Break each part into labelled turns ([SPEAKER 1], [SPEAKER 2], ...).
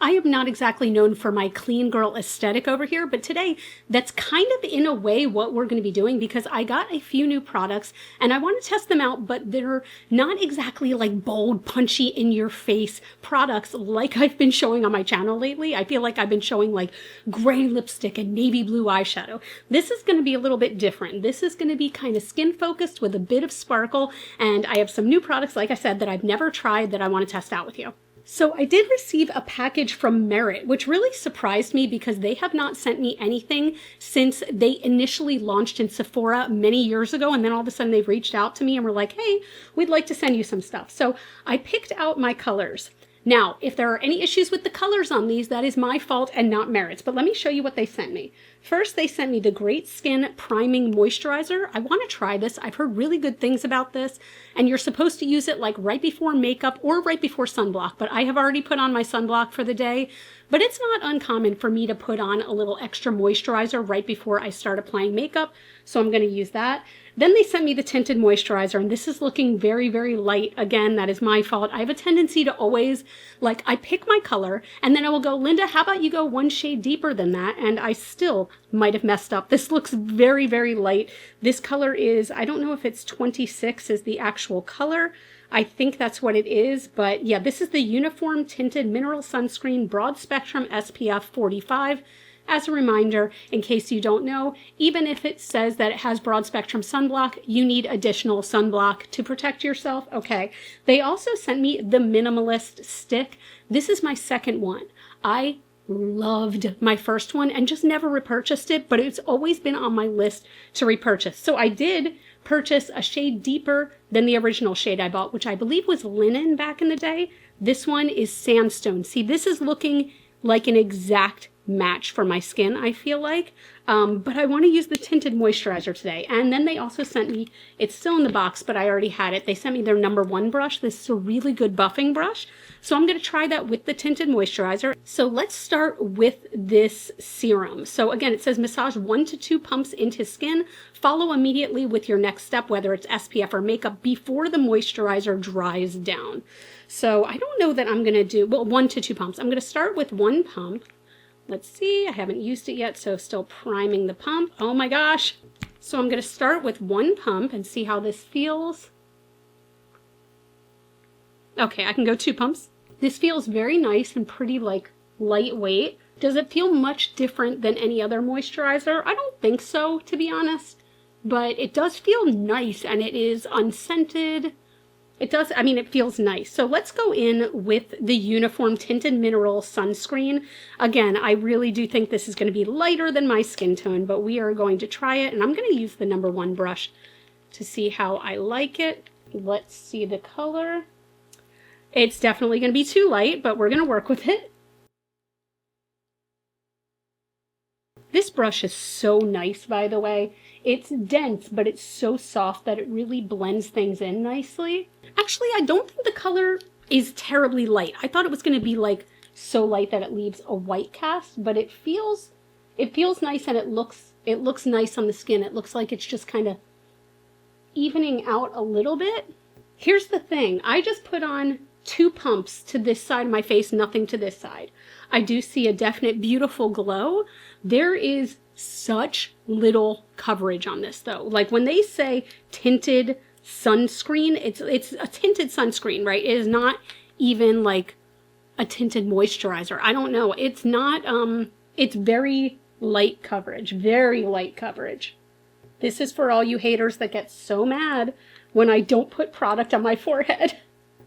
[SPEAKER 1] I am not exactly known for my clean girl aesthetic over here, but today that's kind of in a way what we're going to be doing because I got a few new products and I want to test them out, but they're not exactly like bold, punchy, in your face products like I've been showing on my channel lately. I feel like I've been showing like gray lipstick and navy blue eyeshadow. This is going to be a little bit different. This is going to be kind of skin focused with a bit of sparkle, and I have some new products, like I said, that I've never tried that I want to test out with you. So I did receive a package from Merit, which really surprised me because they have not sent me anything since they initially launched in Sephora many years ago. And then all of a sudden they've reached out to me and were like, hey, we'd like to send you some stuff. So I picked out my colors. Now, if there are any issues with the colors on these, that is my fault and not Merit's. But let me show you what they sent me. First, they sent me the Great Skin Priming Moisturizer. I want to try this. I've heard really good things about this. And you're supposed to use it like right before makeup or right before sunblock. But I have already put on my sunblock for the day. But it's not uncommon for me to put on a little extra moisturizer right before I start applying makeup. So I'm going to use that. Then they sent me the tinted moisturizer, and this is looking very, very light. Again, that is my fault. I have a tendency to always, like, I pick my color, and then I will go, Linda, how about you go one shade deeper than that? And I still might have messed up. This looks very, very light. This color is, I don't know if it's 26 is the actual color. I think that's what it is, but yeah, this is the Uniform Tinted Mineral Sunscreen Broad Spectrum SPF 45. As a reminder, in case you don't know, even if it says that it has broad spectrum sunblock, you need additional sunblock to protect yourself. Okay. They also sent me the Minimalist Stick. This is my second one. I loved my first one and just never repurchased it, but it's always been on my list to repurchase. So I did purchase a shade deeper than the original shade I bought, which I believe was Linen back in the day. This one is Sandstone. See, this is looking like an exact match for my skin, I feel like, but I want to use the tinted moisturizer today. And then they also sent me, it's still in the box, but I already had it, they sent me their #1 brush. This is a really good buffing brush, so I'm going to try that with the tinted moisturizer. So let's start with this serum. So again, it says massage 1 to 2 pumps into skin, follow immediately with your next step, whether it's SPF or makeup, before the moisturizer dries down. So I don't know that I'm going to do, well, 1 to 2 pumps. I'm going to start with 1 pump. Let's see, I haven't used it yet, so still priming the pump. Oh my gosh. So I'm going to start with 1 pump and see how this feels. Okay, I can go 2 pumps. This feels very nice and pretty like lightweight. Does it feel much different than any other moisturizer? I don't think so, to be honest, but it does feel nice and it is unscented. It does, I mean, it feels nice. So let's go in with the Uniform Tinted Mineral Sunscreen. Again, I really do think this is going to be lighter than my skin tone, but we are going to try it. And I'm going to use the #1 brush to see how I like it. Let's see the color. It's definitely going to be too light, but we're going to work with it. This brush is so nice, by the way. It's dense, but it's so soft that it really blends things in nicely. Actually, I don't think the color is terribly light. I thought it was going to be like so light that it leaves a white cast, but it feels nice and it looks nice on the skin. It looks like it's just kind of evening out a little bit. Here's the thing. I just put on 2 pumps to this side of my face, nothing to this side. I do see a definite beautiful glow. There is such little coverage on this though. Like when they say tinted sunscreen, it's a tinted sunscreen, right? It is not even like a tinted moisturizer. I don't know. It's not, it's very light coverage, very light coverage. This is for all you haters that get so mad when I don't put product on my forehead.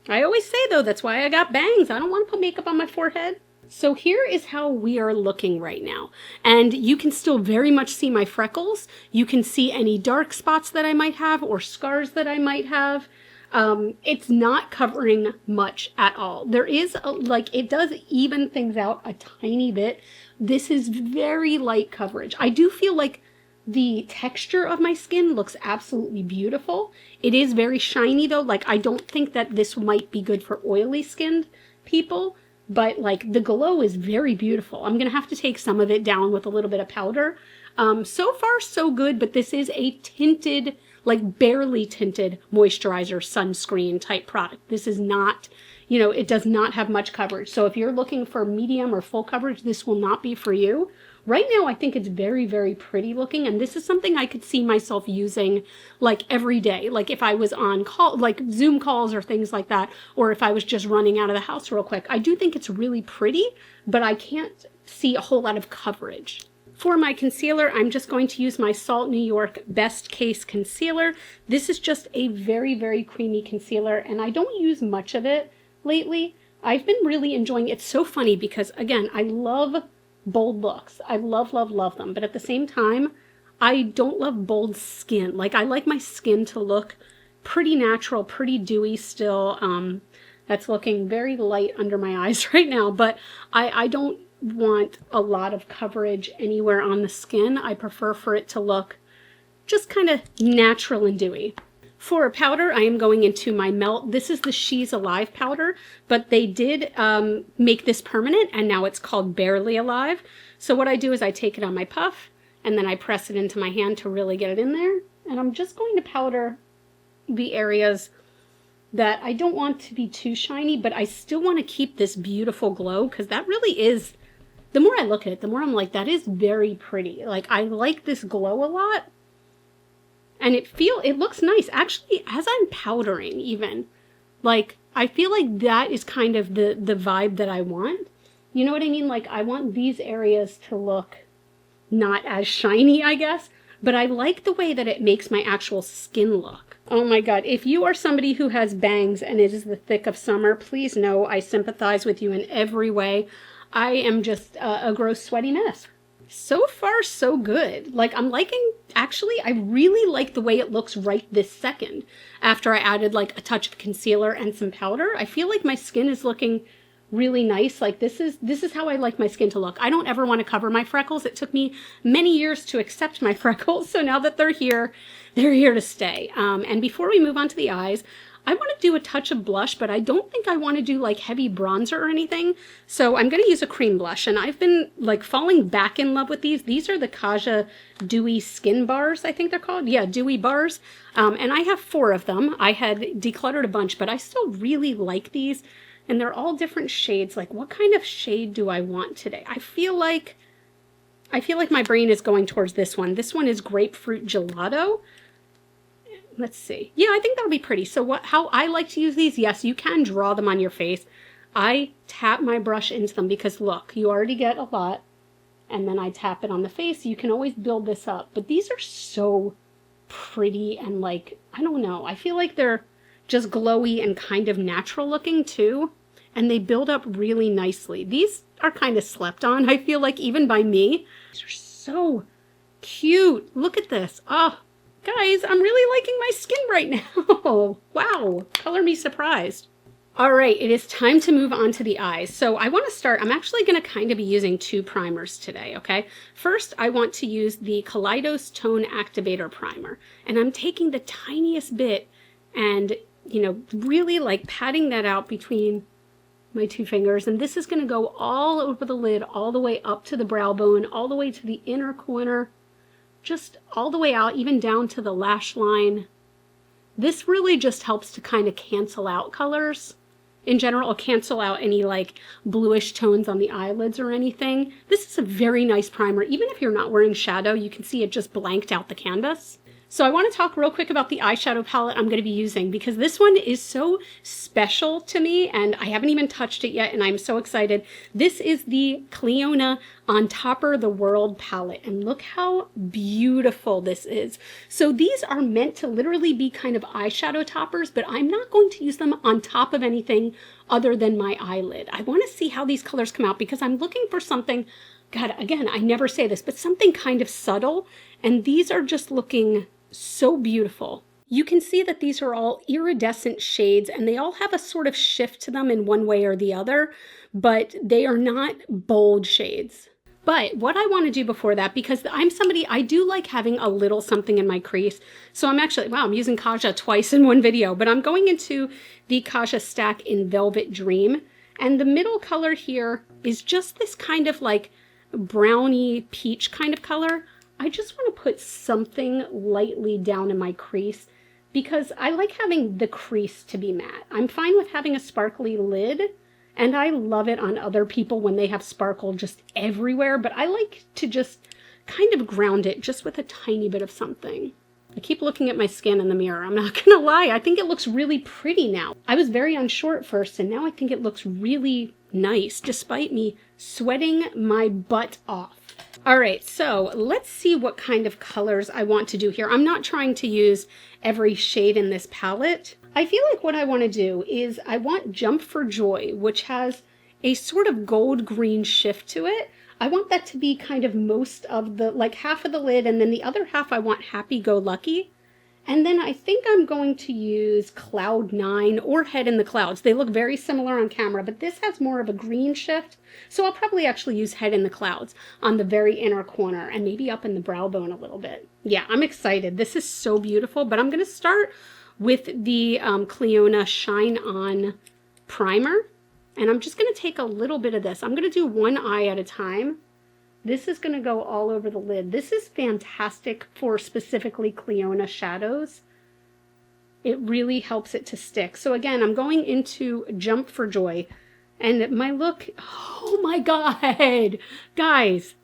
[SPEAKER 1] I always say though, that's why I got bangs. I don't want to put makeup on my forehead. So here is how we are looking right now. And you can still very much see my freckles. You can see any dark spots that I might have or scars that I might have. It's not covering much at all. There is, it does even things out a tiny bit. This is very light coverage. I do feel like the texture of my skin looks absolutely beautiful. It is very shiny though. Like, I don't think that this might be good for oily skinned people. But like the glow is very beautiful. I'm going to have to take some of it down with a little bit of powder. So far so good, but this is a tinted, like barely tinted moisturizer sunscreen type product. This is not you know, it does not have much coverage. So if you're looking for medium or full coverage, this will not be for you. Right now, I think it's very, very pretty looking, and this is something I could see myself using like every day. Like if I was on call, like Zoom calls or things like that, or if I was just running out of the house real quick. I do think it's really pretty, but I can't see a whole lot of coverage. For my concealer, I'm just going to use my Salt New York Best Case Concealer. This is just a very, very creamy concealer, and I don't use much of it lately. I've been really enjoying it. It's so funny because, again, I love bold looks. I love, love, love them. But at the same time, I don't love bold skin. Like, I like my skin to look pretty natural, pretty dewy still. That's looking very light under my eyes right now, but I don't want a lot of coverage anywhere on the skin. I prefer for it to look just kind of natural and dewy. For a powder, I am going into my Melt. This is the She's Alive powder, but they did make this permanent, and now it's called Barely Alive. So what I do is I take it on my puff, and then I press it into my hand to really get it in there. And I'm just going to powder the areas that I don't want to be too shiny, but I still want to keep this beautiful glow, because that really is, the more I look at it, the more I'm like, that is very pretty. Like, I like this glow a lot. And it looks nice. Actually, as I'm powdering even, like, I feel like that is kind of the vibe that I want. You know what I mean? Like, I want these areas to look not as shiny, I guess, but I like the way that it makes my actual skin look. Oh my God, if you are somebody who has bangs and it is the thick of summer, please know I sympathize with you in every way. I am just a gross, sweaty mess. So far, so good. Like, I'm liking, actually, I really like the way it looks right this second. After I added like a touch of concealer and some powder, I feel like my skin is looking really nice. Like, this is how I like my skin to look. I don't ever want to cover my freckles. It took me many years to accept my freckles. So now that they're here to stay. And before we move on to the eyes, I want to do a touch of blush, but I don't think I want to do like heavy bronzer or anything. So I'm going to use a cream blush, and I've been like falling back in love with these. These are the Kaja Dewy Skin Bars, I think they're called. Yeah, Dewy Bars. And I have 4 of them. I had decluttered a bunch, but I still really like these. And they're all different shades. Like, what kind of shade do I want today? I feel like my brain is going towards this one. This one is Grapefruit Gelato. Let's see. Yeah, I think that'll be pretty. So how I like to use these, yes, you can draw them on your face. I tap my brush into them because look, you already get a lot. And then I tap it on the face. You can always build this up. But these are so pretty and like, I don't know. I feel like they're just glowy and kind of natural looking too. And they build up really nicely. These are kind of slept on, I feel like, even by me. These are so cute. Look at this. Oh. Guys, I'm really liking my skin right now. Wow, color me surprised. All right, it is time to move on to the eyes. So I want to start, I'm actually going to kind of be using 2 primers today, okay? First, I want to use the Kaleidos Tone Activator Primer. And I'm taking the tiniest bit and, you know, really like patting that out between my 2 fingers. And this is going to go all over the lid, all the way up to the brow bone, all the way to the inner corner. Just all the way out, even down to the lash line. This really just helps to kind of cancel out colors in general, or cancel out any like bluish tones on the eyelids or anything. This is a very nice primer. Even if you're not wearing shadow, you can see it just blanked out the canvas. So I want to talk real quick about the eyeshadow palette I'm going to be using, because this one is so special to me and I haven't even touched it yet and I'm so excited. This is the Clionadh On Topper the World palette, and look how beautiful this is. So these are meant to literally be kind of eyeshadow toppers, but I'm not going to use them on top of anything other than my eyelid. I want to see how these colors come out because I'm looking for something, God, again, I never say this, but something kind of subtle, and these are just looking so beautiful. You can see that these are all iridescent shades and they all have a sort of shift to them in one way or the other, but they are not bold shades. But what I want to do before that, because I'm somebody, I do like having a little something in my crease. So I'm actually, wow, I'm using Kaja twice in one video, but I'm going into the Kaja stack in Velvet Dream. And the middle color here is just this kind of like browny peach kind of color. I just want to put something lightly down in my crease because I like having the crease to be matte. I'm fine with having a sparkly lid, and I love it on other people when they have sparkle just everywhere, but I like to just kind of ground it just with a tiny bit of something. I keep looking at my skin in the mirror. I'm not gonna lie, I think it looks really pretty now. I was very unsure at first, and now I think it looks really nice, despite me sweating my butt off. All right, so let's see what kind of colors I want to do here. I'm not trying to use every shade in this palette. I feel like what I want to do is I want Jump for Joy, which has a sort of gold green shift to it. I want that to be kind of most of the, like half of the lid, and then the other half I want Happy Go Lucky. And then I think I'm going to use Cloud 9 or Head in the Clouds. They look very similar on camera, but this has more of a green shift. So I'll probably actually use Head in the Clouds on the very inner corner and maybe up in the brow bone a little bit. Yeah, I'm excited. This is so beautiful, but I'm going to start with the Clionadh Shine On Primer. And I'm just going to take a little bit of this. I'm going to do one eye at a time. This is going to go all over the lid. This is fantastic for specifically Clionadh shadows. It really helps it to stick. So again, I'm going into Jump for Joy. And my look, oh my God. Guys,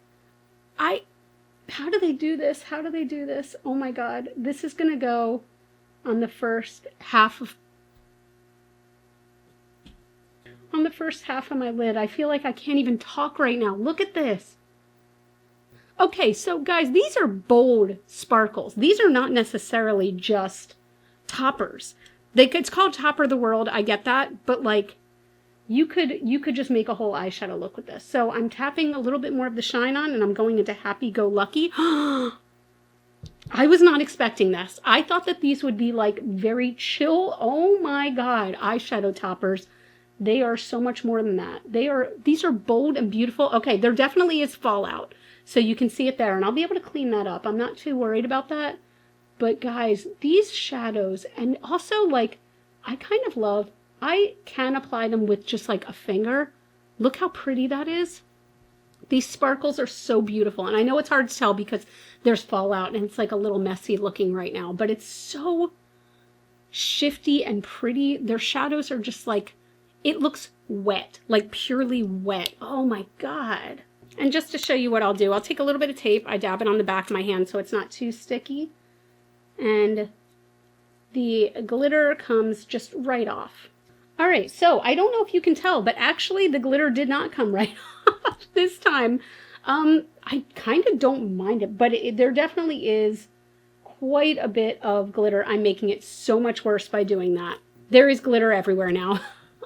[SPEAKER 1] how do they do this? How do they do this? Oh my God. This is going to go on the first half of my lid. I feel like I can't even talk right now. Look at this. Okay, so guys, these are bold sparkles. These are not necessarily just toppers. It's called Topper the World, I get that, but like you could just make a whole eyeshadow look with this. So I'm tapping a little bit more of the Shine On, and I'm going into Happy Go Lucky. I was not expecting this. I thought that these would be like very chill. Oh my God, eyeshadow toppers. They are so much more than that. These are bold and beautiful. Okay, there definitely is fallout. So you can see it there, and I'll be able to clean that up. I'm not too worried about that. But guys, these shadows, and also like, I kind of love, I can apply them with just like a finger. Look how pretty that is. These sparkles are so beautiful. And I know it's hard to tell because there's fallout and it's like a little messy looking right now, but it's so shifty and pretty. Their shadows are just like, it looks wet, like purely wet. Oh my God. And just to show you what I'll do, I'll take a little bit of tape. I dab it on the back of my hand so it's not too sticky. And the glitter comes just right off. All right, so I don't know if you can tell, but actually the glitter did not come right off this time. I kind of don't mind it, but there definitely is quite a bit of glitter. I'm making it so much worse by doing that. There is glitter everywhere now.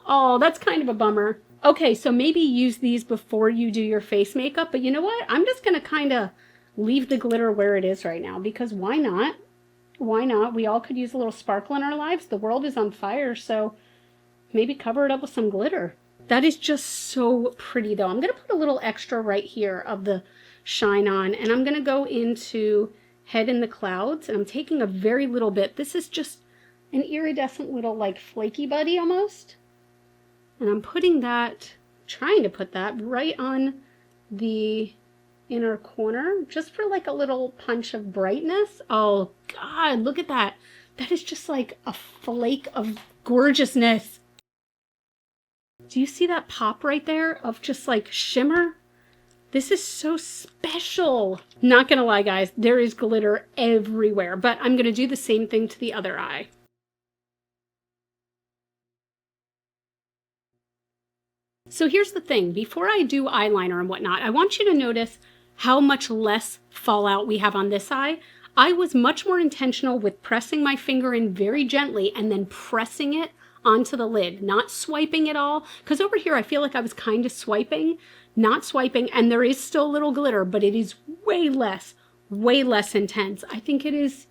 [SPEAKER 1] Oh, that's kind of a bummer. Okay, so maybe use these before you do your face makeup, but you know what? I'm just going to kind of leave the glitter where it is right now, because why not? Why not? We all could use a little sparkle in our lives. The world is on fire, so maybe cover it up with some glitter. That is just so pretty, though. I'm going to put a little extra right here of the Shine On, and I'm going to go into Head in the Clouds, and I'm taking a very little bit. This is just an iridescent little, like, flaky buddy almost. And I'm putting that, trying to put that right on the inner corner, just for like a little punch of brightness. Oh God, look at that. That is just like a flake of gorgeousness. Do you see that pop right there of just like shimmer? This is so special. Not gonna lie, guys, there is glitter everywhere, but I'm gonna do the same thing to the other eye. So here's the thing, before I do eyeliner and whatnot, I want you to notice how much less fallout we have on this eye. I was much more intentional with pressing my finger in very gently and then pressing it onto the lid, not swiping at all. Because over here I feel like I was kind of swiping, not swiping, and there is still a little glitter, but it is way less intense. I think it is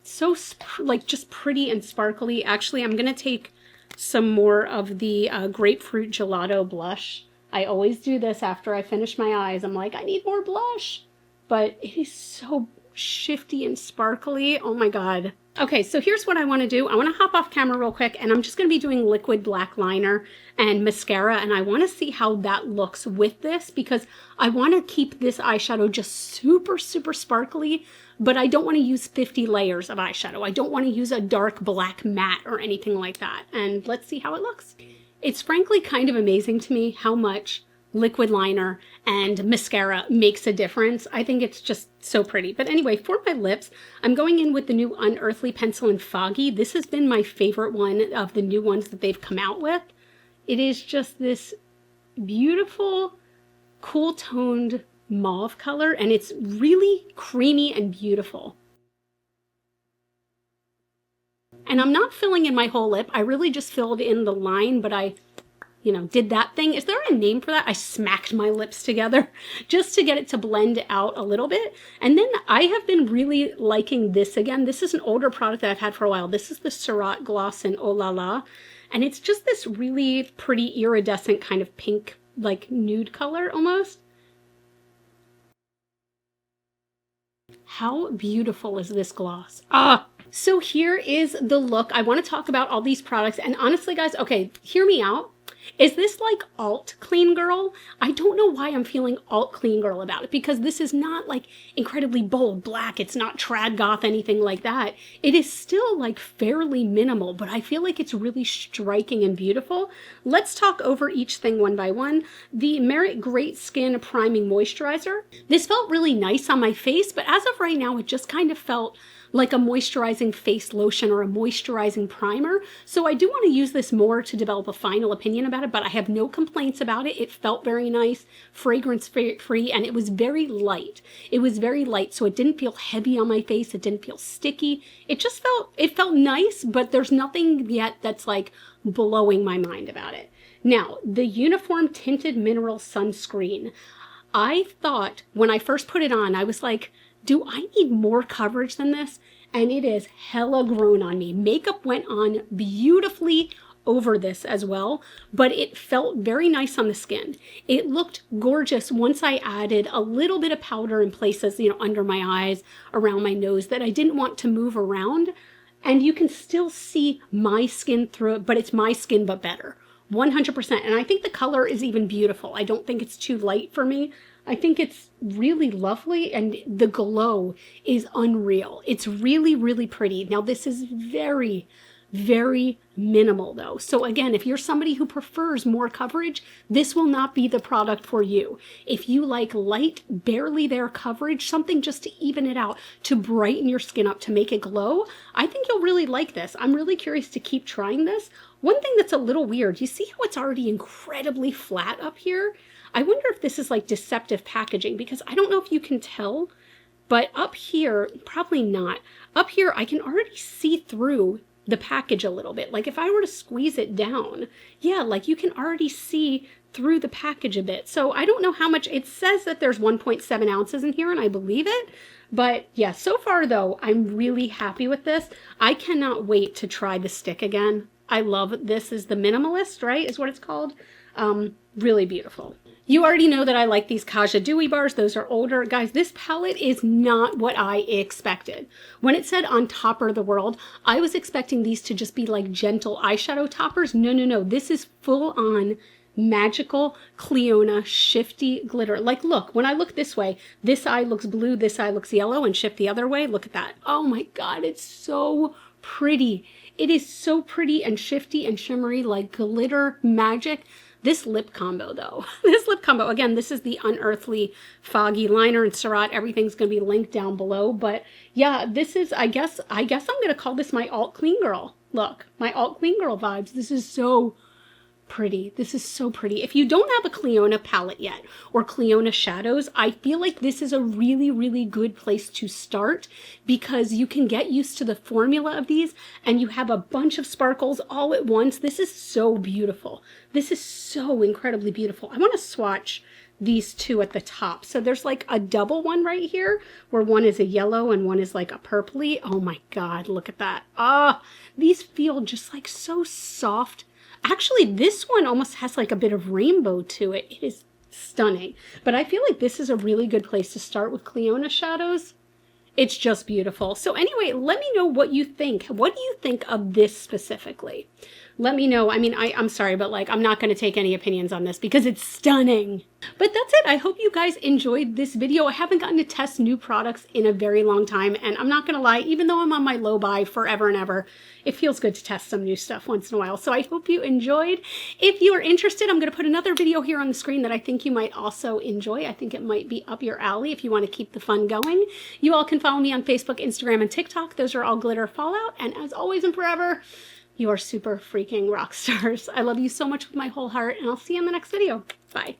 [SPEAKER 1] so like just pretty and sparkly. Actually, I'm going to take some more of the grapefruit gelato blush. I always do this after I finish my eyes. I'm like, I need more blush. But it is so shifty and sparkly. Oh my God. Okay, so here's what I want to do. I want to hop off camera real quick, and I'm just going to be doing liquid black liner and mascara, and I want to see how that looks with this, because I want to keep this eyeshadow just super, super sparkly, but I don't want to use 50 layers of eyeshadow. I don't want to use a dark black matte or anything like that. And let's see how it looks. It's frankly kind of amazing to me how much liquid liner and mascara makes a difference. I think it's just so pretty. But anyway, for my lips, I'm going in with the new Unearthly Pencil in Foggy. This has been my favorite one of the new ones that they've come out with. It is just this beautiful, cool toned mauve color, and it's really creamy and beautiful. And I'm not filling in my whole lip. I really just filled in the line, but I did that thing. Is there a name for that? I smacked my lips together just to get it to blend out a little bit. And then I have been really liking this again. This is an older product that I've had for a while. This is the Surratt Gloss in Oh La La. And it's just this really pretty iridescent kind of pink, like nude color almost. How beautiful is this gloss? Ah! So here is the look. I want to talk about all these products. And honestly, guys, okay, hear me out. Is this like alt clean girl? I don't know why I'm feeling alt clean girl about it, because this is not like incredibly bold black. It's not trad goth, anything like that. It is still like fairly minimal, but I feel like it's really striking and beautiful. Let's talk over each thing one by one. The Merit Great Skin Priming Moisturizer. This felt really nice on my face, but as of right now, it just kind of felt like a moisturizing face lotion or a moisturizing primer. So I do want to use this more to develop a final opinion about it, but I have no complaints about it. It felt very nice, fragrance free, and it was very light. It was very light, so it didn't feel heavy on my face. It didn't feel sticky. It felt nice, but there's nothing yet that's like blowing my mind about it. Now, the Uniform Tinted Mineral Sunscreen. I thought when I first put it on, I was like, do I need more coverage than this? And it is hella grown on me. Makeup went on beautifully over this as well, but it felt very nice on the skin. It looked gorgeous once I added a little bit of powder in places, under my eyes, around my nose that I didn't want to move around. And you can still see my skin through it, but it's my skin, but better. 100%. And I think the color is even beautiful. I don't think it's too light for me. I think it's really lovely, and the glow is unreal. It's really, really pretty. Now, this is very, very minimal though. So again, if you're somebody who prefers more coverage, this will not be the product for you. If you like light, barely there coverage, something just to even it out, to brighten your skin up, to make it glow, I think you'll really like this. I'm really curious to keep trying this. One thing that's a little weird, you see how it's already incredibly flat up here? I wonder if this is like deceptive packaging, because I don't know if you can tell, but up here, probably not. Up here, I can already see through the package a little bit. Like if I were to squeeze it down, yeah, like you can already see through the package a bit. So I don't know how much, it says that there's 1.7 ounces in here, and I believe it. But yeah, so far though, I'm really happy with this. I cannot wait to try the stick again. I love this. Is the Minimalist, right? Is what it's called. Really beautiful. You already know that I like these Kaja Dewy bars. Those are older. Guys, this palette is not what I expected. When it said on Topper of the World, I was expecting these to just be like gentle eyeshadow toppers. No, no, no. This is full on magical Cleona shifty glitter. Like, look, when I look this way, this eye looks blue, this eye looks yellow, and shift the other way. Look at that. Oh my God, it's so pretty. It is so pretty and shifty and shimmery, like glitter magic. This lip combo though, this lip combo, again, this is the Unearthly Foggy Liner in Surratt. Everything's going to be linked down below. But yeah, this is, I guess I'm going to call this my alt clean girl. Look, my alt clean girl vibes. This is so pretty. This is so pretty. If you don't have a Cleona palette yet, or Cleona shadows, I feel like this is a really, really good place to start, because you can get used to the formula of these and you have a bunch of sparkles all at once. This is so beautiful. This is so incredibly beautiful. I want to swatch these two at the top. So there's like a double one right here where one is a yellow and one is like a purpley. Oh my God, look at that. Ah, these feel just like so soft. Actually, this one almost has like a bit of rainbow to it. It is stunning. But I feel like this is a really good place to start with Cleona shadows. It's just beautiful. So anyway, let me know what you think. What do you think of this specifically? Let me know. I mean, I'm sorry, but like, I'm not going to take any opinions on this because it's stunning. But that's it. I hope you guys enjoyed this video. I haven't gotten to test new products in a very long time. And I'm not going to lie, even though I'm on my low buy forever and ever, it feels good to test some new stuff once in a while. So I hope you enjoyed. If you are interested, I'm going to put another video here on the screen that I think you might also enjoy. I think it might be up your alley if you want to keep the fun going. You all can follow me on Facebook, Instagram, and TikTok. Those are all Glitter Fallout. And as always and forever, you are super freaking rock stars. I love you so much with my whole heart, and I'll see you in the next video. Bye.